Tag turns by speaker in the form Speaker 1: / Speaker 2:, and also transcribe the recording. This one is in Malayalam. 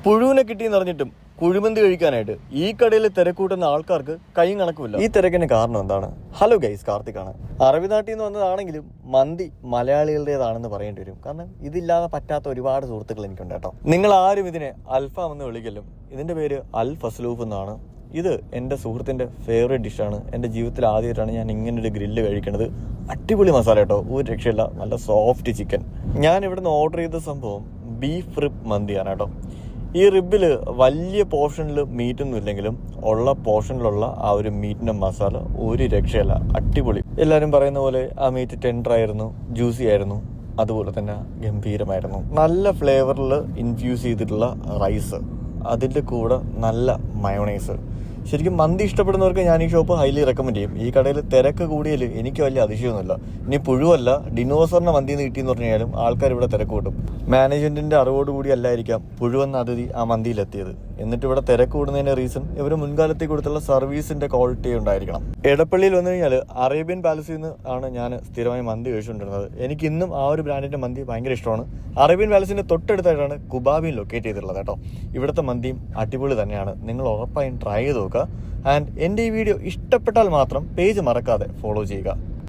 Speaker 1: പുഴുവിനെ കിട്ടിയെന്ന് അറിഞ്ഞിട്ടും കുഴിമന്തി കഴിക്കാനായിട്ട് ഈ കടയിൽ തിരക്കൂട്ടുന്ന ആൾക്കാർക്ക് കൈയും കണക്കുമില്ല. ഈ തിരക്കിന് കാരണം എന്താണ്? ഹലോ ഗൈസ്, കാർത്തിക്കാണ്. അറബി നാട്ടിൽ നിന്ന് വന്നതാണെങ്കിലും മന്തി മലയാളികളുടേതാണെന്ന് പറയേണ്ടി വരും. കാരണം ഇതില്ലാതെ പറ്റാത്ത ഒരുപാട് സുഹൃത്തുക്കൾ എനിക്കുണ്ട് കേട്ടോ. നിങ്ങൾ ആരും ഇതിനെ അൽഫാം എന്ന് വിളിക്കലും. ഇതിന്റെ പേര് അൽ ഫസ്ലൂഫ് എന്നാണ്. ഇത് എൻ്റെ സുഹൃത്തിൻ്റെ ഫേവറേറ്റ് ഡിഷാണ്. എൻ്റെ ജീവിതത്തിൽ ആദ്യമായിട്ടാണ് ഞാൻ ഇങ്ങനൊരു ഗ്രില്ല് കഴിക്കുന്നത്. അടിപൊളി മസാല കേട്ടോ, ഒരു രക്ഷയില്ല. നല്ല സോഫ്റ്റ് ചിക്കൻ. ഞാൻ ഇവിടുന്ന് ഓർഡർ ചെയ്ത സംഭവം ബീഫ് റിബ് മന്തിയാണ് കേട്ടോ. ഈ റിബിൽ വലിയ പോർഷനിൽ മീറ്റൊന്നും ഇല്ലെങ്കിലും ഉള്ള പോർഷനിലുള്ള ആ ഒരു മീറ്റിൻ്റെ മസാല ഒരു രക്ഷയില്ല, അടിപൊളി. എല്ലാവരും പറയുന്ന പോലെ ആ മീറ്റ് ടെൻഡർ ആയിരുന്നു, ജ്യൂസി ആയിരുന്നു, അതുപോലെ തന്നെ ഗംഭീരമായിരുന്നു. നല്ല ഫ്ലേവറിൽ ഇൻഫ്യൂസ് ചെയ്തിട്ടുള്ള റൈസ്, അതിൻ്റെ കൂടെ നല്ല മയോണൈസ്. ശരിക്കും മന്തി ഇഷ്ടപ്പെടുന്നവർക്ക് ഞാൻ ഈ ഷോപ്പ് ഹൈലി റെക്കമെൻഡ് ചെയ്യും. ഈ കടയിൽ തിരക്ക് കൂടിയാൽ എനിക്ക് വലിയ അതിശയമൊന്നുമില്ല. ഇനി പുഴുവല്ല, ഡിനോസറിനെ മന്തിന്ന് കിട്ടിയെന്ന് പറഞ്ഞു കഴിഞ്ഞാലും ആൾക്കാർ ഇവിടെ തിരക്ക് കൂട്ടും. മാനേജ്മെന്റിന്റെ അറിവോടുകൂടി അല്ലായിരിക്കാം പുഴുവെന്ന അതിഥി ആ മന്തിയിലെത്തിയത്. എന്നിട്ട് ഇവിടെ തിരക്ക് കൂടുന്നതിന്റെ റീസൺ ഇവർ മുൻകാലത്തിൽ കൊടുത്തുള്ള സർവീസിന്റെ ക്വാളിറ്റി ഉണ്ടായിരിക്കണം. എടപ്പള്ളിയിൽ വന്നു കഴിഞ്ഞാൽ അറേബ്യൻ പാലസിൽ നിന്ന് ആണ് ഞാൻ സ്ഥിരമായി മന്തി കഴിച്ചുകൊണ്ടിരുന്നത്. എനിക്ക് ഇന്നും ആ ഒരു ബ്രാൻഡിന്റെ മന്തി ഭയങ്കര ഇഷ്ടമാണ്. അറേബ്യൻ പാലസിന്റെ തൊട്ടടുത്തായിട്ടാണ് കുബാബിൻ ലൊക്കേറ്റ് ചെയ്തിട്ടുള്ളത് കേട്ടോ. ഇവിടുത്തെ മന്തിയും അടിപൊളി തന്നെയാണ്. നിങ്ങൾ ഉറപ്പായും ട്രൈ ചെയ്ത് നോക്കുക. ആൻഡ് എൻ്റെ ഈ വീഡിയോ ഇഷ്ടപ്പെട്ടാൽ മാത്രം പേജ് മറക്കാതെ ഫോളോ ചെയ്യുക.